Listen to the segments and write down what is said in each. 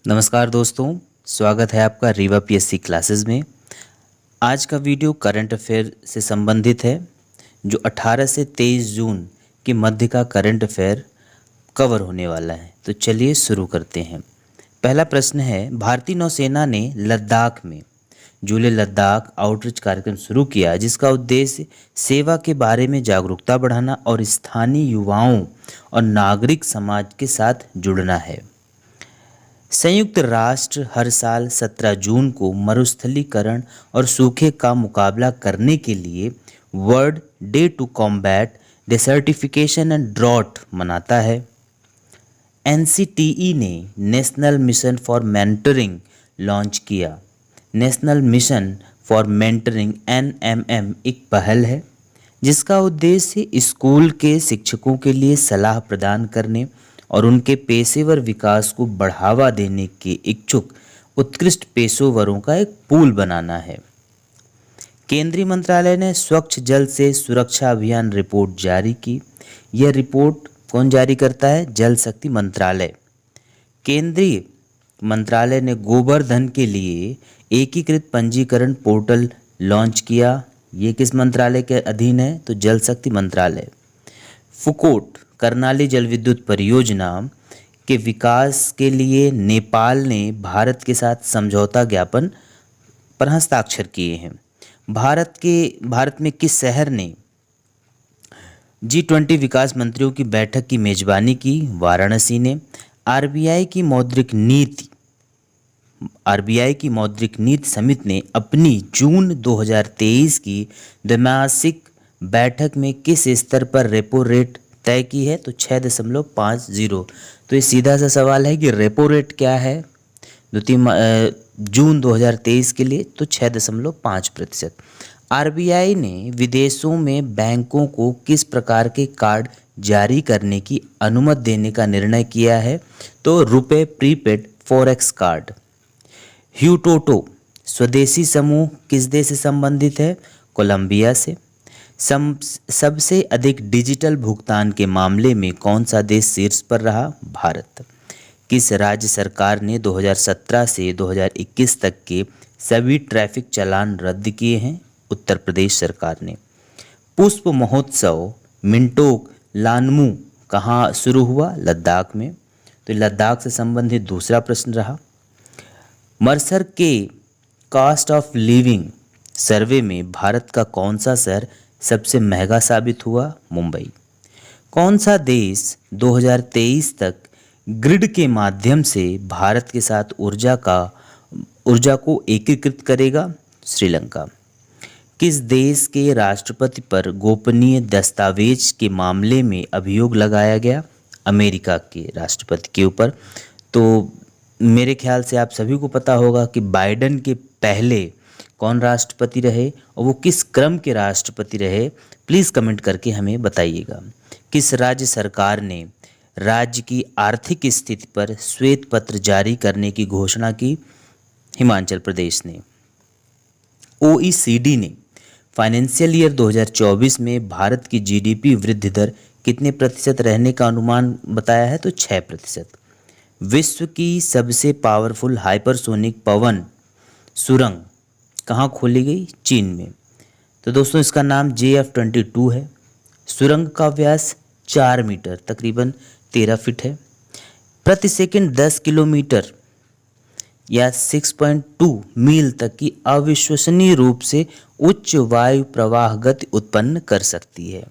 नमस्कार दोस्तों, स्वागत है आपका रीवा पीएससी क्लासेस में। आज का वीडियो करंट अफेयर से संबंधित है, जो 18 से 23 जून के मध्य का करंट अफेयर कवर होने वाला है। तो चलिए शुरू करते हैं। पहला प्रश्न है, भारतीय नौसेना ने लद्दाख में लेह लद्दाख आउटरीच कार्यक्रम शुरू किया, जिसका उद्देश्य सेवा के बारे में जागरूकता बढ़ाना और स्थानीय युवाओं और नागरिक समाज के साथ जुड़ना है। संयुक्त राष्ट्र हर साल 17 जून को मरुस्थलीकरण और सूखे का मुकाबला करने के लिए world day to combat desertification and drought मनाता है। एनसीटीई ने national mission for mentoring launch किया। National mission for mentoring NMM एक पहल है, जिसका उद्देश्य स्कूल के शिक्षकों के लिए सलाह प्रदान करने और उनके पेशेवर विकास को बढ़ावा देने के इच्छुक उत्कृष्ट पेशेवरों का एक पूल बनाना है। केंद्रीय मंत्रालय ने स्वच्छ जल से सुरक्षा अभियान रिपोर्ट जारी की। यह रिपोर्ट कौन जारी करता है? जल शक्ति मंत्रालय। केंद्रीय मंत्रालय ने गोबर धन के लिए एकीकृत पंजीकरण पोर्टल लॉन्च किया। ये किस मंत्रालय के अधीन है? तो जल शक्ति मंत्रालय। फुकोट कर्नाली जल विद्युत परियोजना के विकास के लिए नेपाल ने भारत के साथ समझौता ज्ञापन पर हस्ताक्षर किए हैं। भारत में किस शहर ने G20 विकास मंत्रियों की बैठक की मेजबानी की? वाराणसी ने। आरबीआई की मौद्रिक नीति समिति ने अपनी जून 2023 की द्वैमासिक बैठक में किस स्तर पर रेपो रेट तय की है? तो 6.50। तो ये सीधा सा सवाल है कि रेपो रेट क्या है जून 2023 के लिए? तो 6.5%। आरबीआई ने विदेशों में बैंकों को किस प्रकार के कार्ड जारी करने की अनुमति देने का निर्णय किया है? तो रुपए प्रीपेड फॉरेक्स कार्ड। ह्यूटोटो स्वदेशी समूह किस देश से संबंधित है? कोलंबिया से। सबसे अधिक डिजिटल भुगतान के मामले में कौन सा देश शीर्ष पर रहा? भारत। किस राज्य सरकार ने 2017 से 2021 तक के सभी ट्रैफिक चालान रद्द किए हैं? उत्तर प्रदेश सरकार ने। पुष्प महोत्सव मिंटोक लानमू कहाँ शुरू हुआ? लद्दाख में। तो लद्दाख से संबंधित दूसरा प्रश्न रहा। मर्सर के कॉस्ट ऑफ लिविंग सर्वे में भारत का कौन सा शहर सबसे महंगा साबित हुआ? मुंबई। कौन सा देश 2023 तक ग्रिड के माध्यम से भारत के साथ ऊर्जा को एकीकृत करेगा? श्रीलंका। किस देश के राष्ट्रपति पर गोपनीय दस्तावेज के मामले में अभियोग लगाया गया? अमेरिका के राष्ट्रपति के ऊपर। तो मेरे ख्याल से आप सभी को पता होगा कि बाइडेन के पहले कौन राष्ट्रपति रहे और वो किस क्रम के राष्ट्रपति रहे। प्लीज़ कमेंट करके हमें बताइएगा। किस राज्य सरकार ने राज्य की आर्थिक स्थिति पर श्वेत पत्र जारी करने की घोषणा की? हिमाचल प्रदेश ने। OECD ने फाइनेंशियल ईयर 2024 में भारत की GDP वृद्धि दर कितने प्रतिशत रहने का अनुमान बताया है? तो 6%। विश्व की सबसे पावरफुल हाइपरसोनिक पवन सुरंग कहाँ खोली गई? चीन में। तो दोस्तों इसका नाम JF-22 है। सुरंग का व्यास 4 मीटर तकरीबन 13 फीट है। प्रति सेकंड 10 किलोमीटर या 6.2 मील तक की अविश्वसनीय रूप से उच्च वायु प्रवाह गति उत्पन्न कर सकती है।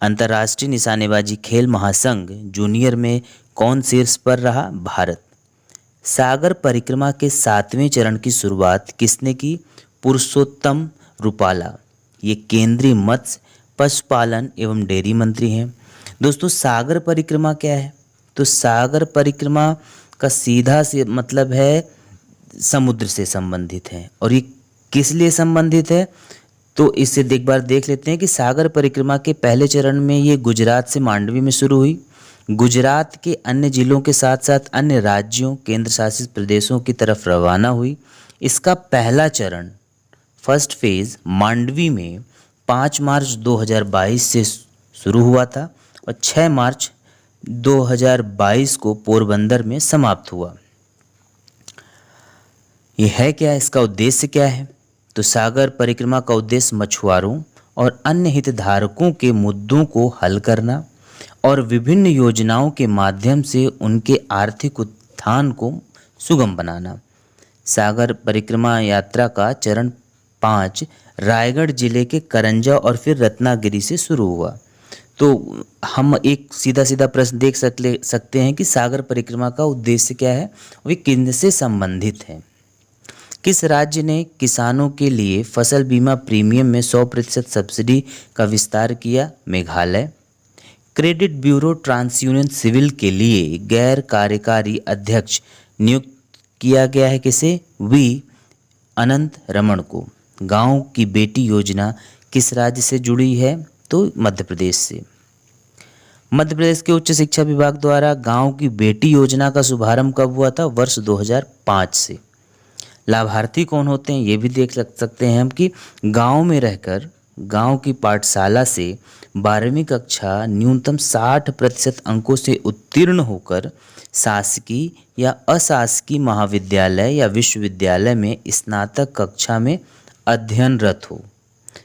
अंतर्राष्ट्रीय निशानेबाजी खेल महासंघ जूनियर में कौन शीर्ष पर रहा? भारत। सागर परिक्रमा के 7वें चरण की शुरुआत किसने की? पुरुषोत्तम रूपाला। ये केंद्रीय मत्स्य पशुपालन एवं डेयरी मंत्री हैं। दोस्तों सागर परिक्रमा क्या है? तो सागर परिक्रमा का सीधा से मतलब है समुद्र से संबंधित है। और ये किस लिए संबंधित है? तो इससे एक बार देख लेते हैं कि सागर परिक्रमा के पहले चरण में ये गुजरात से मांडवी में शुरू हुई। गुजरात के अन्य जिलों के साथ साथ अन्य राज्यों केंद्र शासित प्रदेशों की तरफ रवाना हुई। इसका पहला चरण फर्स्ट फेज मांडवी में 5 मार्च 2022 से शुरू हुआ था और 6 मार्च 2022 को पोरबंदर में समाप्त हुआ। ये है क्या, इसका उद्देश्य क्या है? तो सागर परिक्रमा का उद्देश्य मछुआरों और अन्य हितधारकों के मुद्दों को हल करना और विभिन्न योजनाओं के माध्यम से उनके आर्थिक उत्थान को सुगम बनाना। सागर परिक्रमा यात्रा का चरण 5 रायगढ़ जिले के करंजा और फिर रत्नागिरी से शुरू हुआ। तो हम एक सीधा सीधा प्रश्न देख सकते हैं कि सागर परिक्रमा का उद्देश्य क्या है, वे किनसे संबंधित है। किस राज्य ने किसानों के लिए फसल बीमा प्रीमियम में 100% सब्सिडी का विस्तार किया? Meghalaya. Credit bureau TransUnion CIBIL के लिए गैर कार्यकारी अध्यक्ष नियुक्त किया गया है किसे? वी अनंत रमण को। गांव की बेटी योजना किस राज्य से जुड़ी है? तो मध्य प्रदेश से। मध्य प्रदेश के उच्च शिक्षा विभाग द्वारा गांव की बेटी योजना का शुभारंभ कब हुआ था? वर्ष 2005 से। लाभार्थी कौन होते हैं ये भी देख सकते हैं हम कि गांव में रहकर गांव की पाठशाला से 12वीं कक्षा न्यूनतम 60% अंकों से उत्तीर्ण होकर शासकीय या अशासकीय महाविद्यालय या विश्वविद्यालय में स्नातक कक्षा में अध्ययनरत हो,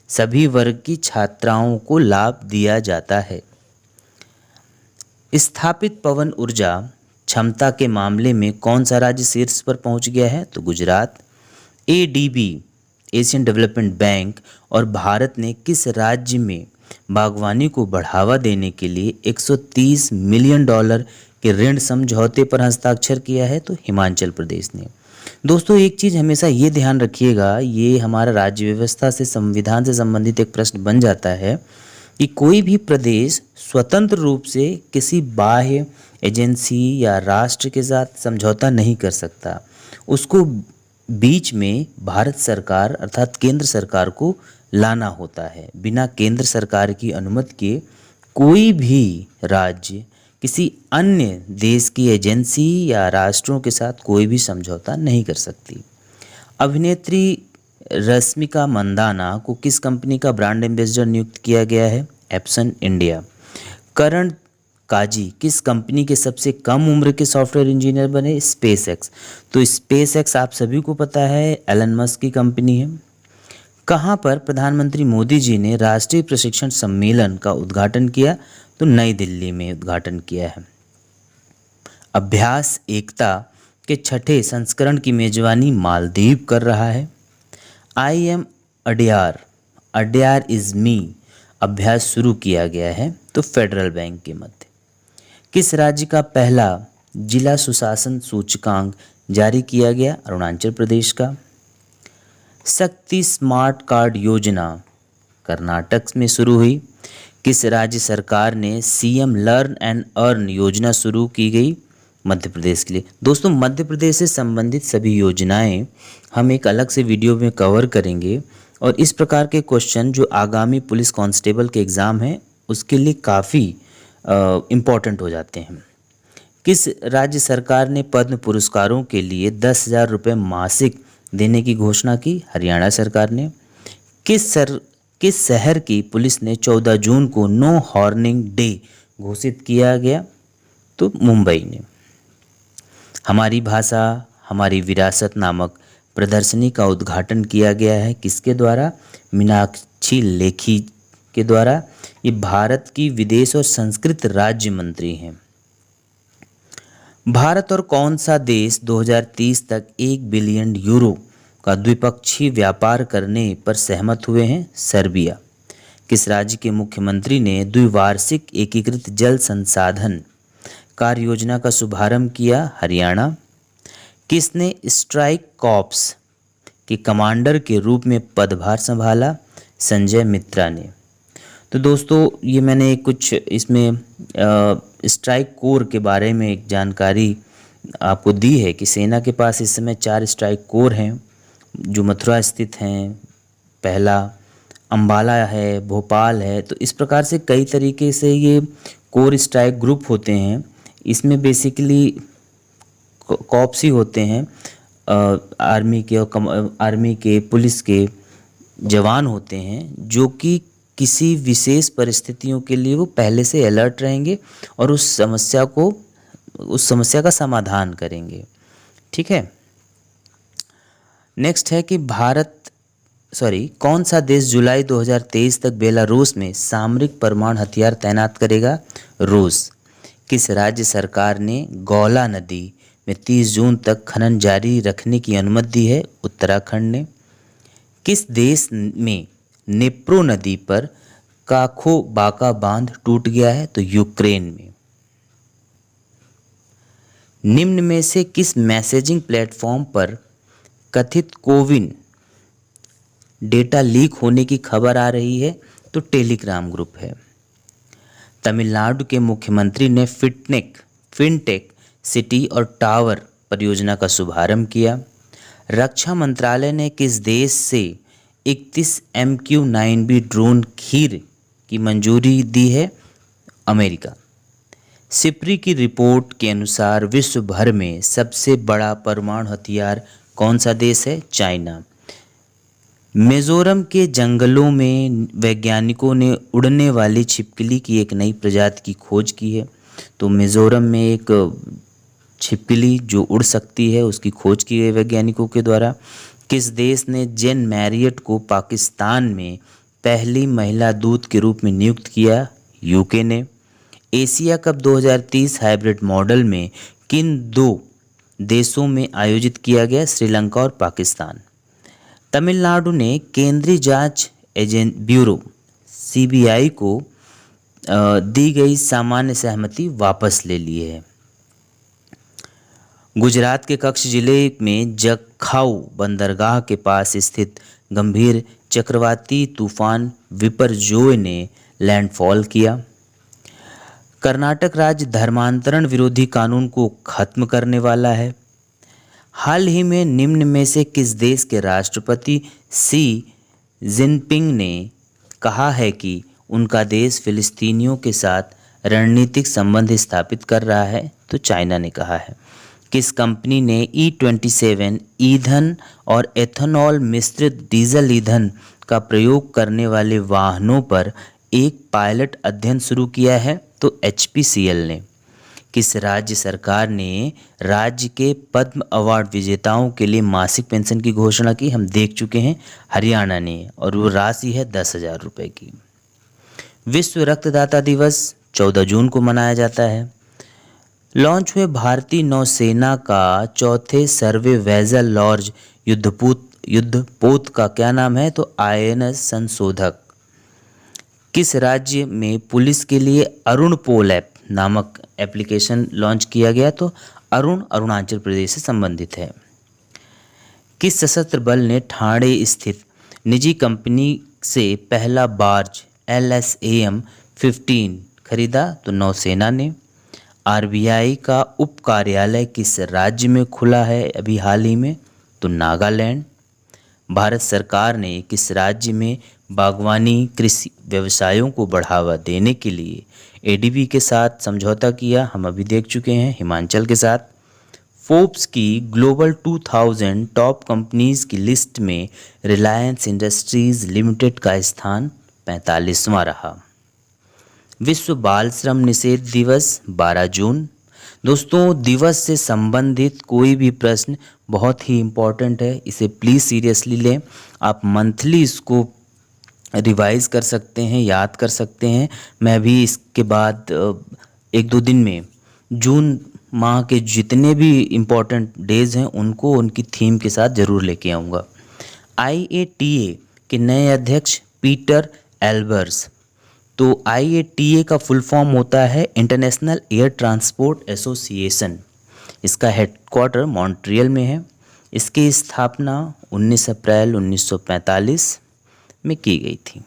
सभी वर्ग की छात्राओं को लाभ दिया जाता है। स्थापित पवन ऊर्जा क्षमता के मामले में कौन सा राज्य शीर्ष पर पहुंच गया है? तो Gujarat. ADB Asian development bank और भारत ने किस राज्य में बागवानी को बढ़ावा देने के लिए $130 मिलियन के ऋण समझौते पर हस्ताक्षर किया है? तो हिमाचल प्रदेश ने। दोस्तों एक चीज़ हमेशा ये ध्यान रखिएगा, ये हमारा राज्य व्यवस्था से संविधान से संबंधित एक प्रश्न बन जाता है कि कोई भी प्रदेश स्वतंत्र रूप से किसी बाह्य एजेंसी या राष्ट्र के साथ समझौता नहीं कर सकता। उसको बीच में भारत सरकार अर्थात केंद्र सरकार को लाना होता है। बिना केंद्र सरकार की अनुमति के कोई भी राज्य किसी अन्य देश की एजेंसी या राष्ट्रों के साथ कोई भी समझौता नहीं कर सकती। अभिनेत्री रश्मिका मंदाना को किस कंपनी का ब्रांड एम्बेसडर नियुक्त किया गया है? Epson India. करण काजी किस कंपनी के सबसे कम उम्र के सॉफ्टवेयर इंजीनियर बने? Space x. तो स्पेस एक्स आप सभी को पता है एलन मस्क की कंपनी है। कहाँ पर प्रधानमंत्री मोदी जी ने राष्ट्रीय प्रशिक्षण सम्मेलन का उद्घाटन किया? तो नई दिल्ली में उद्घाटन किया है। अभ्यास एकता के 6ठे संस्करण की मेजबानी मालदीव कर रहा है। I am Adyar, Adyar is me अभ्यास शुरू किया गया है तो फेडरल बैंक के मध्य। किस राज्य का पहला जिला सुशासन सूचकांक जारी किया गया? अरुणाचल प्रदेश का। शक्ति स्मार्ट कार्ड योजना कर्नाटक में शुरू हुई। किस राज्य सरकार ने सीएम लर्न एंड अर्न योजना शुरू की गई? मध्य प्रदेश के लिए। दोस्तों मध्य प्रदेश से संबंधित सभी योजनाएं हम एक अलग से वीडियो में कवर करेंगे और इस प्रकार के क्वेश्चन जो आगामी पुलिस कांस्टेबल के एग्ज़ाम है उसके लिए काफ़ी इम्पॉर्टेंट हो जाते हैं। किस राज्य सरकार ने पद्म पुरस्कारों के लिए 10,000 रुपये मासिक देने की घोषणा की? हरियाणा सरकार ने। किस शहर की पुलिस ने 14 जून को नो हॉर्निंग डे घोषित किया गया? तो मुंबई ने। हमारी भाषा हमारी विरासत नामक प्रदर्शनी का उद्घाटन किया गया है किसके द्वारा? मीनाक्षी लेखी के द्वारा। ये भारत की विदेश और संस्कृति राज्य मंत्री हैं। भारत और कौन सा देश 2030 तक 1 बिलियन यूरो का द्विपक्षीय व्यापार करने पर सहमत हुए हैं? सर्बिया। किस राज्य के मुख्यमंत्री ने द्विवार्षिक एकीकृत जल संसाधन कार्य योजना का शुभारंभ किया? हरियाणा। किसने स्ट्राइक कॉर्प्स के कमांडर के रूप में पदभार संभाला? संजय मित्रा ने। तो दोस्तों ये मैंने कुछ इसमें स्ट्राइक कोर के बारे में एक जानकारी आपको दी है कि सेना के पास इस समय 4 स्ट्राइक कोर हैं जो मथुरा स्थित हैं। पहला अंबाला है, भोपाल है। तो इस प्रकार से कई तरीके से ये कोर स्ट्राइक ग्रुप होते हैं। इसमें बेसिकली कॉप्स ही होते हैं, आर्मी के पुलिस के जवान होते हैं जो कि किसी विशेष परिस्थितियों के लिए वो पहले से अलर्ट रहेंगे और उस समस्या का समाधान करेंगे। ठीक है। नेक्स्ट है कि कौन सा देश जुलाई 2023 तक बेलारूस में सामरिक परमाणु हथियार तैनात करेगा? रूस। किस राज्य सरकार ने गौला नदी में 30 जून तक खनन जारी रखने की अनुमति दी है? उत्तराखंड ने। किस देश में नेप्रो नदी पर काखोबाका बांध टूट गया है? तो यूक्रेन में। निम्न में से किस मैसेजिंग प्लेटफॉर्म पर कथित कोविन डेटा लीक होने की खबर आ रही है? तो टेलीग्राम ग्रुप है। तमिलनाडु के मुख्यमंत्री ने फिनटेक सिटी और टावर परियोजना का शुभारंभ किया। रक्षा मंत्रालय ने किस देश से 31 MQ-9B ड्रोन खरीद की मंजूरी दी है? अमेरिका। सिप्री की रिपोर्ट के अनुसार विश्व भर में सबसे बड़ा परमाणु हथियार कौन सा देश है? चाइना। मिजोरम के जंगलों में वैज्ञानिकों ने उड़ने वाली छिपकली की एक नई प्रजाति की खोज की है। तो मिजोरम में एक छिपकली जो उड़ सकती है उसकी खोज की गई वैज्ञानिकों के द्वारा। किस देश ने जेन मैरियट को पाकिस्तान में पहली महिला दूत के रूप में नियुक्त किया? यूके ने। एशिया कप 2030 हाइब्रिड मॉडल में किन दो देशों में आयोजित किया गया? श्रीलंका और पाकिस्तान। तमिलनाडु ने केंद्रीय जांच ब्यूरो CBI को दी गई सामान्य सहमति वापस ले ली है। गुजरात के कच्छ जिले में जखाऊ बंदरगाह के पास स्थित गंभीर चक्रवाती तूफान विपरजोय ने लैंडफॉल किया। कर्नाटक राज्य धर्मांतरण विरोधी कानून को खत्म करने वाला है। हाल ही में निम्न में से किस देश के राष्ट्रपति शी जिनपिंग ने कहा है कि उनका देश फिलिस्तीनियों के साथ रणनीतिक संबंध स्थापित कर रहा है? तो चाइना ने कहा है। किस कंपनी ने E27 ईंधन और एथेनॉल मिश्रित डीजल ईंधन का प्रयोग करने वाले वाहनों पर एक पायलट अध्ययन शुरू किया है? तो HPCL ने। किस राज्य सरकार ने राज्य के पद्म अवार्ड विजेताओं के लिए मासिक पेंशन की घोषणा की? हम देख चुके हैं, हरियाणा ने, और वो राशि है 10,000 रुपये की। विश्व रक्तदाता दिवस 14 जून को मनाया जाता है। लॉन्च हुए भारतीय नौसेना का चौथे सर्वे वेसल लॉर्ज युद्धपोत का क्या नाम है? तो INS संशोधक। किस राज्य में पुलिस के लिए अरुण पोल ऐप नामक एप्लीकेशन लॉन्च किया गया? तो अरुणाचल प्रदेश से संबंधित है। किस सशस्त्र बल ने ठाणे स्थित निजी कंपनी से पहला बार्ज LSAM 15 खरीदा? तो नौसेना ने। RBI का उप कार्यालय किस राज्य में खुला है अभी हाल ही में? तो नागालैंड। भारत सरकार ने किस राज्य में बागवानी कृषि व्यवसायों को बढ़ावा देने के लिए ADB के साथ समझौता किया? हम अभी देख चुके हैं, हिमाचल के साथ। फोर्ब्स की ग्लोबल 2000 टॉप कंपनीज की लिस्ट में रिलायंस इंडस्ट्रीज लिमिटेड का स्थान 45वां रहा। विश्व बाल श्रम निषेध दिवस 12 जून। दोस्तों, दिवस से संबंधित कोई भी प्रश्न बहुत ही इम्पोर्टेंट है, इसे प्लीज़ सीरियसली लें। आप मंथली इसको रिवाइज कर सकते हैं, याद कर सकते हैं। मैं भी इसके बाद 1-2 दिन में जून माह के जितने भी इम्पोर्टेंट डेज हैं उनको उनकी थीम के साथ ज़रूर लेके आऊँगा। IATA के नए अध्यक्ष पीटर एल्बर्स। तो IATA का फुल फॉर्म होता है इंटरनेशनल एयर ट्रांसपोर्ट एसोसिएशन। इसका हेडक्वार्टर मॉन्ट्रियल में है। इसकी स्थापना 19 अप्रैल 1945 में की गई थी।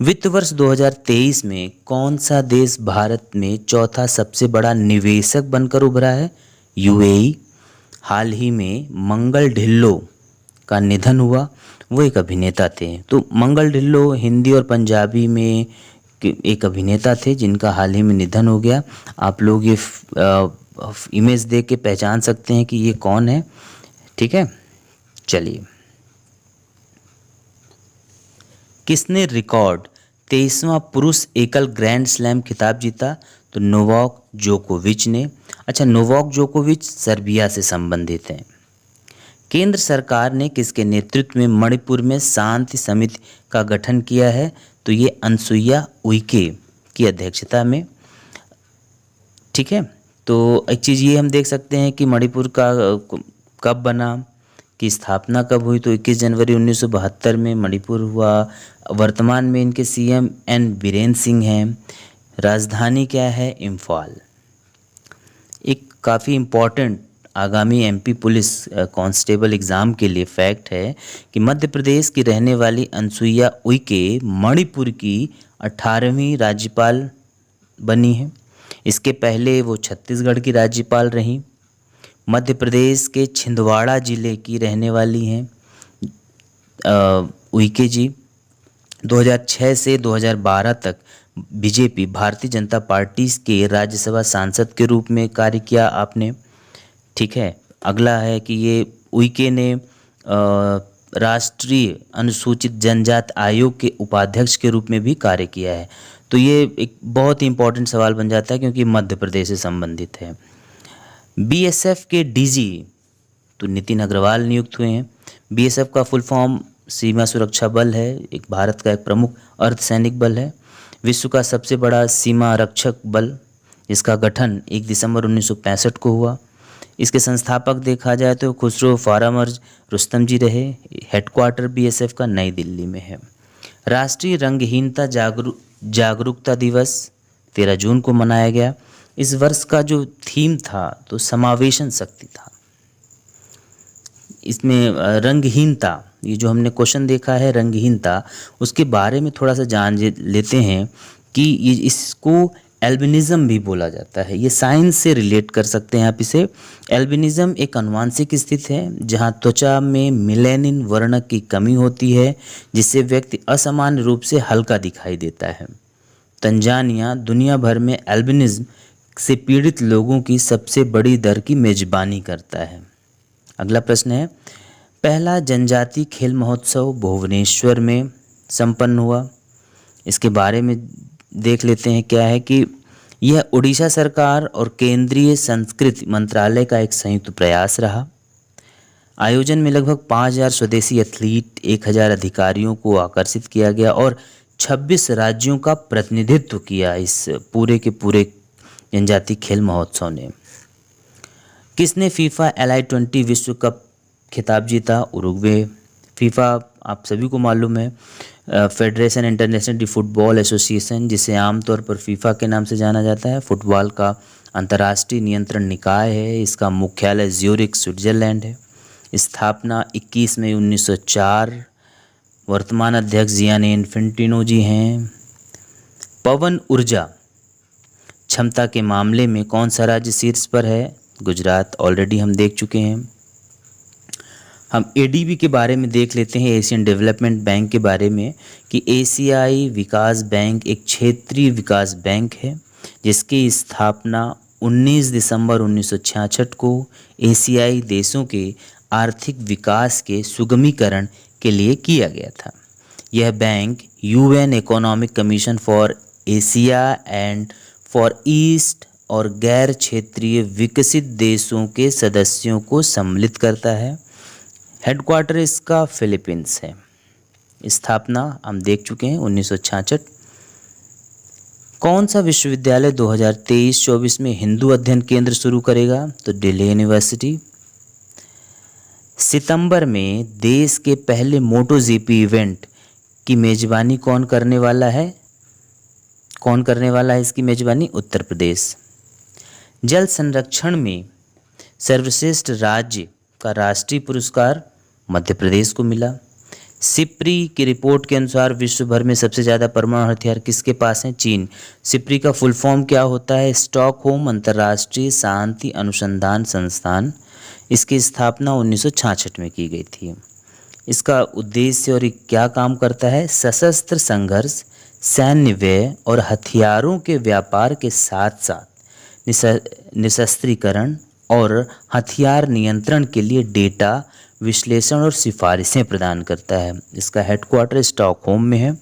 वित्त वर्ष 2023 में कौन सा देश भारत में चौथा सबसे बड़ा निवेशक बनकर उभरा है? UAE। हाल ही में मंगल ढिल्लों का निधन हुआ। वो एक अभिनेता थे। तो मंगल ढिल्लों हिंदी और पंजाबी में एक अभिनेता थे जिनका हाल ही में निधन हो गया। आप लोग ये इमेज देख के पहचान सकते हैं कि ये कौन है। ठीक है, चलिए। किसने रिकॉर्ड 23वां पुरुष एकल ग्रैंड स्लैम खिताब जीता? तो नोवाक जोकोविच ने। अच्छा, नोवाक जोकोविच सर्बिया से संबंधित हैं। केंद्र सरकार ने किसके नेतृत्व में मणिपुर में शांति समिति का गठन किया है? तो ये अनसुईया उइके की अध्यक्षता में। ठीक है, तो एक चीज़ ये हम देख सकते हैं कि मणिपुर का कब बना, की स्थापना कब हुई? तो 21 जनवरी 1972 में मणिपुर हुआ। वर्तमान में इनके सीएम एन बीरेन सिंह हैं। राजधानी क्या है? इम्फाल। एक काफ़ी इम्पॉर्टेंट आगामी एमपी पुलिस कांस्टेबल एग्ज़ाम के लिए फैक्ट है कि मध्य प्रदेश की रहने वाली अनसुईया उइके मणिपुर की 18वीं राज्यपाल बनी है। इसके पहले वो छत्तीसगढ़ की राज्यपाल रहीं। मध्य प्रदेश के छिंदवाड़ा जिले की रहने वाली हैं उइके जी। 2006 से 2012 तक बीजेपी भारतीय जनता पार्टी के राज्यसभा सांसद के रूप में कार्य किया आपने। ठीक है, अगला है कि ये उइके ने राष्ट्रीय अनुसूचित जनजाति आयोग के उपाध्यक्ष के रूप में भी कार्य किया है। तो ये एक बहुत ही इम्पोर्टेंट सवाल बन जाता है क्योंकि मध्य प्रदेश से संबंधित है। बीएसएफ के डीजी तो नितिन अग्रवाल नियुक्त हुए हैं। बीएसएफ का फुल फॉर्म सीमा सुरक्षा बल है, एक भारत का एक प्रमुख अर्धसैनिक बल है, विश्व का सबसे बड़ा सीमा आरक्षक बल। इसका गठन 1 दिसंबर 1965 को हुआ। इसके संस्थापक देखा जाए तो खुसरो फारामर्ज रुस्तम जी रहे। हेडक्वार्टर बीएसएफ का नई दिल्ली में है। राष्ट्रीय रंगहीनता जागरूकता दिवस 13 जून को मनाया गया। इस वर्ष का जो थीम था तो समावेशन शक्ति था। इसमें रंगहीनता, ये जो हमने क्वेश्चन देखा है रंगहीनता, उसके बारे में थोड़ा सा जान लेते हैं कि ये इसको एल्बिनिज़म भी बोला जाता है। ये साइंस से रिलेट कर सकते हैं आप इसे। एल्बिनिज़म एक आनुवांशिक स्थिति है जहाँ त्वचा में मेलानिन वर्णक की कमी होती है जिससे व्यक्ति असामान्य रूप से हल्का दिखाई देता है। तंजानिया दुनिया भर में एल्बिनिज़म से पीड़ित लोगों की सबसे बड़ी दर की मेजबानी करता है। अगला प्रश्न है, पहला जनजातीय खेल महोत्सव भुवनेश्वर में संपन्न हुआ। इसके बारे में देख लेते हैं। क्या है कि यह उड़ीसा सरकार और केंद्रीय संस्कृति मंत्रालय का एक संयुक्त प्रयास रहा। आयोजन में लगभग 5000 स्वदेशी एथलीट, 1000 अधिकारियों को आकर्षित किया गया और 26 राज्यों का प्रतिनिधित्व किया इस पूरे के पूरे जनजातीय खेल महोत्सव ने। किसने फीफा LI20 विश्व कप खिताब जीता? उरुग्वे। फीफा आप सभी को मालूम है, federation international D football association, जिसे आमतौर पर फीफा के नाम से जाना जाता है, फुटबॉल का अंतर्राष्ट्रीय नियंत्रण निकाय है। इसका मुख्यालय ज्यूरिख स्विट्जरलैंड है। स्थापना 21 मई 1904। वर्तमान अध्यक्ष जियानी इन्फेंटिनो जी हैं। पवन ऊर्जा क्षमता के मामले में कौन सा राज्य शीर्ष पर है? गुजरात, ऑलरेडी हम देख चुके हैं। हम एडीबी के बारे में देख लेते हैं, एशियन डेवलपमेंट बैंक के बारे में, कि एशियाई विकास बैंक एक क्षेत्रीय विकास बैंक है जिसकी स्थापना 19 दिसंबर 1966 को एशियाई देशों के आर्थिक विकास के सुगमीकरण के लिए किया गया था। यह bank UN economic commission for Asia and for east और गैर क्षेत्रीय विकसित देशों के सदस्यों को सम्मिलित करता है। हेडक्वार्टर इसका फिलीपींस है। स्थापना हम देख चुके हैं 1966। कौन सा विश्वविद्यालय 2023-24 में हिंदू अध्ययन केंद्र शुरू करेगा? तो दिल्ली यूनिवर्सिटी। सितंबर में देश के पहले मोटोजीपी इवेंट की मेजबानी कौन करने वाला है? कौन करने वाला है इसकी मेजबानी? उत्तर प्रदेश। जल संरक्षण में सर्वश्रेष्ठ राज्य का राष्ट्रीय पुरस्कार मध्य प्रदेश को मिला। सिप्री की रिपोर्ट के अनुसार विश्व भर में सबसे ज़्यादा परमाणु हथियार किसके पास हैं? चीन। सिप्री का फुल फॉर्म क्या होता है? स्टॉकहोम अंतर्राष्ट्रीय शांति अनुसंधान संस्थान। इसकी स्थापना 1966 में की गई थी। इसका उद्देश्य और क्या काम करता है? सशस्त्र संघर्ष, सैन्य व्यय और हथियारों के व्यापार के साथ साथ निशस्त्रीकरण और हथियार नियंत्रण के लिए डेटा विश्लेषण और सिफारिशें प्रदान करता है। इसका हेडक्वार्टर स्टॉकहोम में है।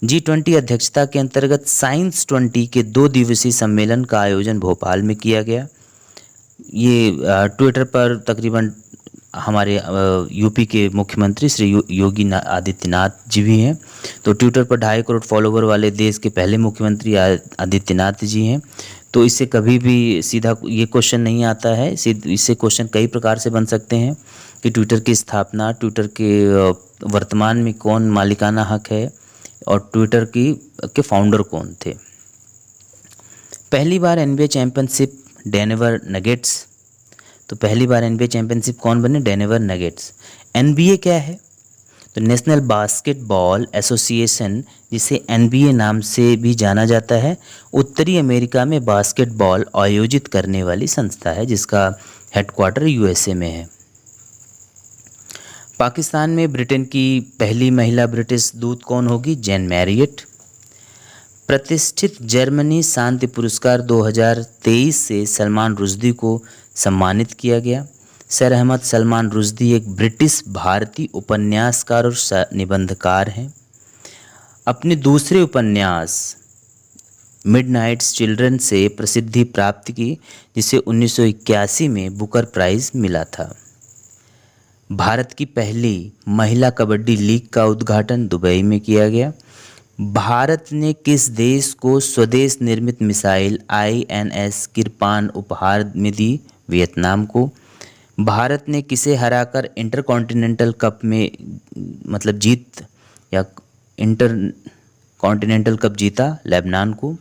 G20 अध्यक्षता के अंतर्गत साइंस 20 के 2 दिवसीय सम्मेलन का आयोजन भोपाल में किया गया। ये ट्विटर पर तकरीबन हमारे यूपी के मुख्यमंत्री श्री योगी आदित्यनाथ जी भी हैं। तो ट्विटर पर 2.5 करोड़ फॉलोवर वाले देश के पहले मुख्यमंत्री आदित्यनाथ जी हैं। तो इससे कभी भी सीधा ये क्वेश्चन नहीं आता है, इससे क्वेश्चन कई प्रकार से बन सकते हैं कि ट्विटर की स्थापना, ट्विटर के वर्तमान में कौन मालिकाना हक है और ट्विटर के फाउंडर कौन थे। पहली बार एनबीए चैंपियनशिप डेनवर नगेट्स। तो पहली बार एनबीए चैंपियनशिप कौन बने? Denver nuggets. एनबीए क्या है? तो नेशनल बास्केटबॉल एसोसिएशन, जिसे एनबीए नाम से भी जाना जाता है, उत्तरी अमेरिका में बास्केटबॉल आयोजित करने वाली संस्था है जिसका हेडक्वार्टर यूएसए में है। पाकिस्तान में ब्रिटेन की पहली महिला ब्रिटिश दूत कौन होगी? जैन मैरियट। प्रतिष्ठित जर्मनी शांति पुरस्कार 2023 से सलमान रुश्दी को सम्मानित किया गया। सर अहमद सलमान रुश्दी एक ब्रिटिश भारतीय उपन्यासकार और निबंधकार हैं। अपने दूसरे उपन्यास मिडनाइट्स चिल्ड्रन से प्रसिद्धि प्राप्त की, जिसे 1981 में बुकर प्राइज मिला था। भारत की पहली महिला कबड्डी लीग का उद्घाटन दुबई में किया गया। भारत ने किस देश को स्वदेश निर्मित मिसाइल INS किरपान उपहार में दी? वियतनाम को। भारत ने किसे हराकर इंटरकॉन्टिनेंटल कप में इंटरकॉन्टिनेंटल कप जीता? लेबनान को।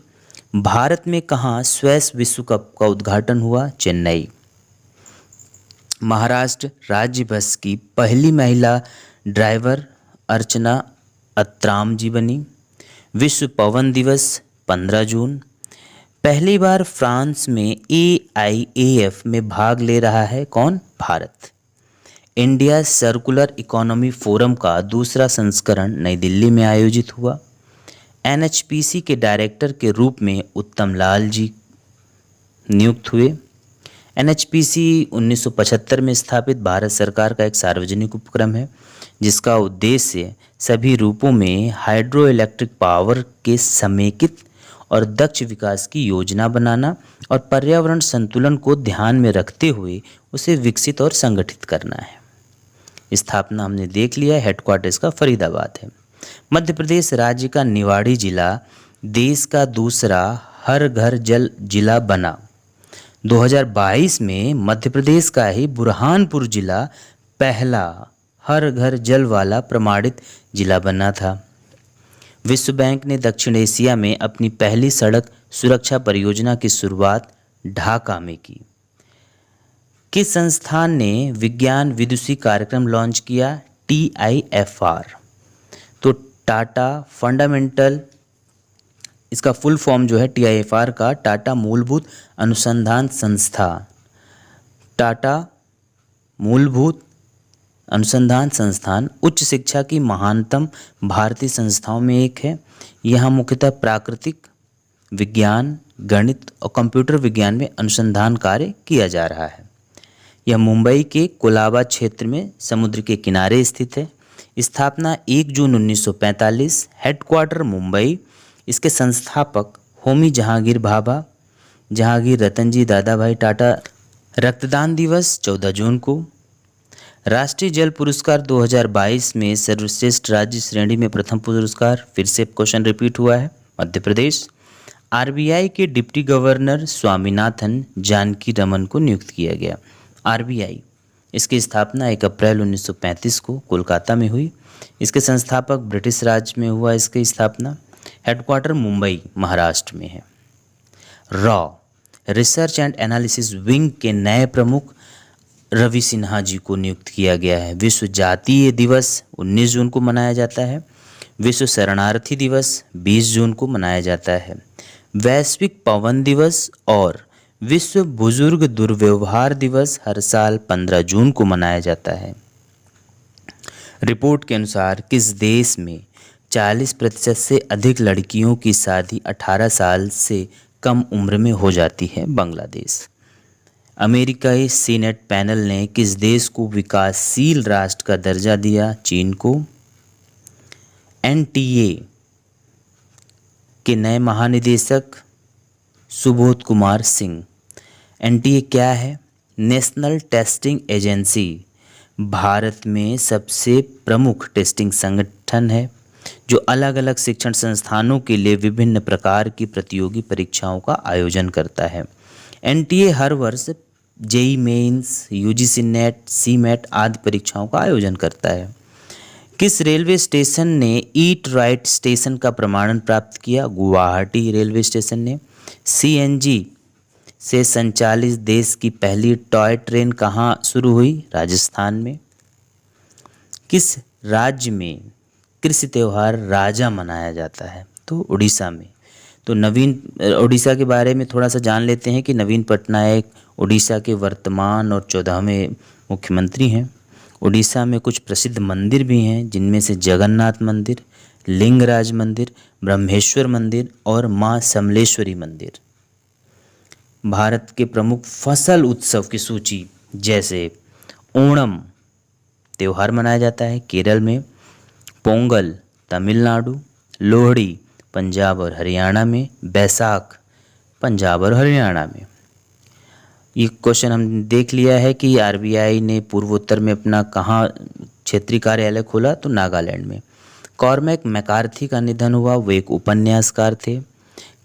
भारत में कहाँ स्क्वैश विश्व कप का उद्घाटन हुआ? चेन्नई। महाराष्ट्र राज्य बस की पहली महिला ड्राइवर अर्चना अत्राम जी बनी। विश्व पवन दिवस 15 जून। पहली बार फ्रांस में AIAF में भाग ले रहा है कौन? Bharat. India circular economy forum का दूसरा संस्करण नई दिल्ली में आयोजित हुआ। NHPC के डायरेक्टर के रूप में उत्तम लाल जी नियुक्त हुए। NHPC 1975 में स्थापित भारत सरकार का एक सार्वजनिक उपक्रम है जिसका उद्देश्य सभी रूपों में हाइड्रो इलेक्ट्रिक पावर के समेकित और दक्ष विकास की योजना बनाना और पर्यावरण संतुलन को ध्यान में रखते हुए उसे विकसित और संगठित करना है। स्थापना हमने देख लिया, हेडक्वार्टर इसका फरीदाबाद है। मध्य प्रदेश राज्य का निवाड़ी जिला देश का दूसरा हर घर जल जिला बना। 2022 में मध्य प्रदेश का ही बुरहानपुर जिला पहला हर घर जल वाला प्रमाणित जिला बना था। विश्व बैंक ने दक्षिण एशिया में अपनी पहली सड़क सुरक्षा परियोजना की शुरुआत ढाका में की। किस संस्थान ने विज्ञान विदुषी कार्यक्रम लॉन्च किया? TIFR। तो टाटा फंडामेंटल, इसका फुल फॉर्म जो है TIFR का टाटा मूलभूत अनुसंधान संस्था, टाटा मूलभूत अनुसंधान संस्थान उच्च शिक्षा की महानतम भारतीय संस्थाओं में एक है। यहाँ मुख्यतः प्राकृतिक विज्ञान, गणित और कंप्यूटर विज्ञान में अनुसंधान कार्य किया जा रहा है। यह मुंबई के कोलाबा क्षेत्र में समुद्र के किनारे स्थित है। स्थापना 1 जून 1945, हेडक्वार्टर मुंबई। इसके संस्थापक होमी जहांगीर भाभा, जहांगीर रतन जी दादाभाई टाटा। रक्तदान दिवस 14 जून को। राष्ट्रीय जल पुरस्कार 2022 में सर्वश्रेष्ठ राज्य श्रेणी में प्रथम पुरस्कार, फिर से क्वेश्चन रिपीट हुआ है, मध्य प्रदेश। RBI के डिप्टी गवर्नर स्वामीनाथन जानकी रमन को नियुक्त किया गया। RBI, इसकी स्थापना 1 अप्रैल 1935 को कोलकाता में हुई। इसके संस्थापक ब्रिटिश राज में हुआ इसकी स्थापना। हेडक्वार्टर मुंबई महाराष्ट्र में है। Raw research and analysis wing के नए प्रमुख रवि सिन्हा जी को नियुक्त किया गया है। विश्व जातीय दिवस 19 जून को मनाया जाता है। विश्व शरणार्थी दिवस 20 जून को मनाया जाता है। वैश्विक पवन दिवस और विश्व बुजुर्ग दुर्व्यवहार दिवस हर साल 15 जून को मनाया जाता है। रिपोर्ट के अनुसार किस देश में 40% से अधिक लड़कियों की शादी 18 साल से कम उम्र में हो जाती है? बांग्लादेश। अमेरिकी सीनेट पैनल ने किस देश को विकासशील राष्ट्र का दर्जा दिया? चीन को। NTA के नए महानिदेशक सुबोध कुमार सिंह। NTA क्या है? National testing agency. भारत में सबसे प्रमुख टेस्टिंग संगठन है जो अलग अलग शिक्षण संस्थानों के लिए विभिन्न प्रकार की प्रतियोगी परीक्षाओं का आयोजन करता है। एनटीए हर वर्ष JEE Mains, UGC NET, CMAT आदि परीक्षाओं का आयोजन करता है। किस रेलवे स्टेशन ने ईट राइट स्टेशन का प्रमाणन प्राप्त किया? गुवाहाटी रेलवे स्टेशन ने। सीएनजी से संचालित देश की पहली टॉय ट्रेन कहाँ शुरू हुई? राजस्थान में। किस राज्य में कृषि त्यौहार राजा मनाया जाता है? तो उड़ीसा में। तो उड़ीसा के बारे में थोड़ा सा जान लेते हैं कि नवीन पटनायक उड़ीसा के वर्तमान और 14वें मुख्यमंत्री हैं। उड़ीसा में कुछ प्रसिद्ध मंदिर भी हैं जिनमें से जगन्नाथ मंदिर, लिंगराज मंदिर, ब्रह्मेश्वर मंदिर और माँ समलेश्वरी मंदिर। भारत के प्रमुख फसल उत्सव की सूची, जैसे ओणम त्यौहार मनाया जाता है केरल में, पोंगल तमिलनाडु, लोहड़ी पंजाब और हरियाणा में, बैसाख पंजाब और हरियाणा में। ये क्वेश्चन हम देख लिया है कि आरबीआई ने पूर्वोत्तर में अपना कहाँ क्षेत्रीय कार्यालय खोला? तो नागालैंड में। कॉर्मैक मैकार्थी का निधन हुआ, वो एक उपन्यासकार थे।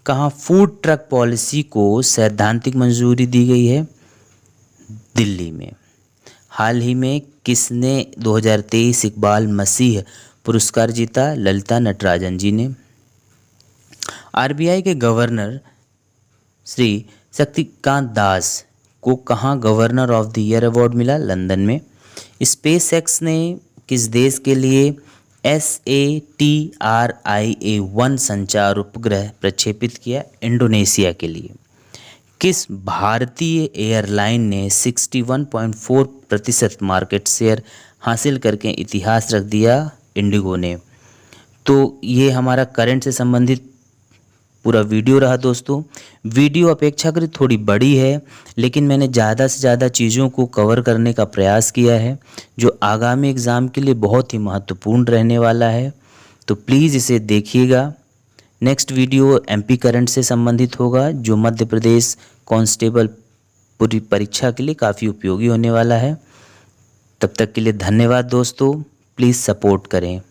कहाँ फूड ट्रक पॉलिसी को सैद्धांतिक मंजूरी दी गई है? दिल्ली में। हाल ही में किसने 2023 इकबाल मसीह पुरस्कार जीता? ललिता नटराजन जी ने। आरबीआई के गवर्नर श्री शक्तिकांत दास को कहाँ governor of the year award मिला? लंदन में। स्पेसएक्स ने किस देश के लिए SATRIA-1 संचार उपग्रह प्रक्षेपित किया? इंडोनेशिया के लिए। किस भारतीय एयरलाइन ने 61.4% मार्केट शेयर हासिल करके इतिहास रख दिया? इंडिगो ने। तो ये हमारा करंट से संबंधित पूरा वीडियो रहा दोस्तों। वीडियो अपेक्षाकृत थोड़ी बड़ी है, लेकिन मैंने ज़्यादा से ज़्यादा चीज़ों को कवर करने का प्रयास किया है जो आगामी एग्ज़ाम के लिए बहुत ही महत्वपूर्ण रहने वाला है। तो प्लीज़ इसे देखिएगा। नेक्स्ट वीडियो एमपी करंट से संबंधित होगा जो मध्य प्रदेश कांस्टेबल पूरी परीक्षा के लिए काफ़ी उपयोगी होने वाला है। तब तक के लिए धन्यवाद दोस्तों। प्लीज़ सपोर्ट करें।